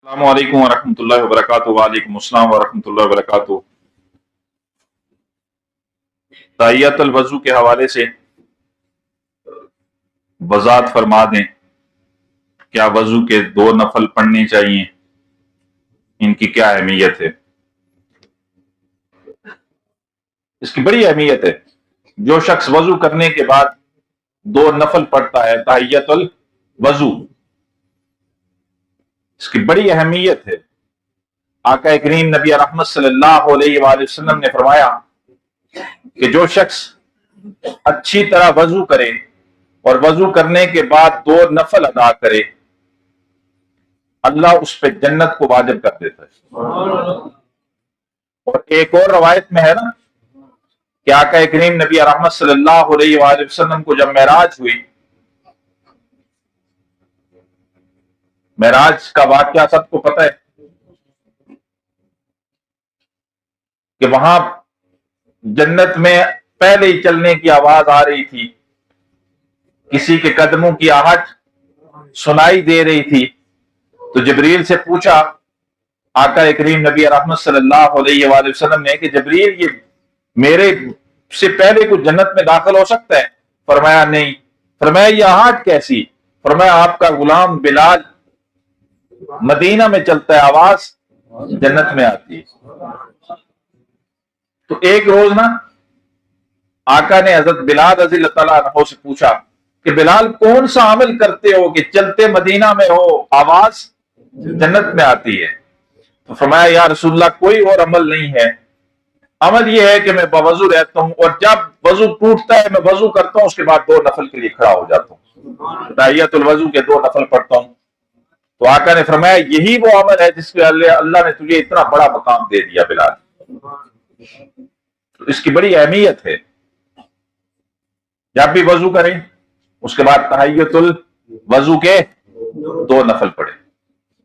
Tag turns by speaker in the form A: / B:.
A: السلام علیکم ورحمۃ اللہ وبرکاتہ۔ وعلیکم السلام ورحمۃ اللہ وبرکاتہ۔ تحیۃ الوضو کے حوالے سے وضاحت فرما دیں، کیا وضو کے 2 نفل پڑھنے چاہیے، ان کی کیا اہمیت ہے؟ اس کی بڑی اہمیت ہے۔ جو شخص وضو کرنے کے بعد 2 نفل پڑھتا ہے تحیۃ الوضو، اس کی بڑی اہمیت ہے۔ آقا کریم نبی رحمت صلی اللہ علیہ وآلہ وسلم نے فرمایا کہ جو شخص اچھی طرح وضو کرے اور وضو کرنے کے بعد 2 نفل ادا کرے، اللہ اس پہ جنت کو واجب کر دیتا ہے۔ اور ایک اور روایت میں ہے نا کہ آقا کریم نبی رحمت صلی اللہ علیہ وآلہ وسلم کو جب معراج ہوئی، معراج کا واقعہ سب کو پتہ ہے کہ وہاں جنت میں پہلے ہی چلنے کی آواز آ رہی تھی، کسی کے قدموں کی آہٹ سنائی دے رہی تھی۔ تو جبریل سے پوچھا آقا کریم نبی رحمت صلی اللہ علیہ وآلہ وسلم نے کہ جبریل، یہ میرے سے پہلے کوئی جنت میں داخل ہو سکتا ہے؟ فرمایا نہیں۔ فرمایا یہ آہٹ کیسی؟ فرمایا آپ کا غلام بلال مدینہ میں چلتا ہے، آواز جنت میں آتی ہے۔ تو ایک روز نا آقا نے حضرت بلال رضی اللہ تعالیٰ عنہ سے پوچھا کہ بلال کون سا عمل کرتے ہو کہ چلتے مدینہ میں ہو، آواز جنت میں آتی ہے؟ تو فرمایا یا رسول اللہ کوئی اور عمل نہیں ہے، عمل یہ ہے کہ میں بوضو رہتا ہوں، اور جب وضو ٹوٹتا ہے میں وضو کرتا ہوں، اس کے بعد 2 نفل کے لیے کھڑا ہو جاتا ہوں، تحیۃ الوضو کے 2 نفل پڑھتا ہوں۔ تو آقا نے فرمایا یہی وہ عمل ہے جس کے اللہ نے تجھے اتنا بڑا مقام دے دیا بلال۔ تو اس کی بڑی اہمیت ہے۔ جب بھی وضو کریں اس کے بعد تحیۃ الوضو کے 2 نفل پڑھیں۔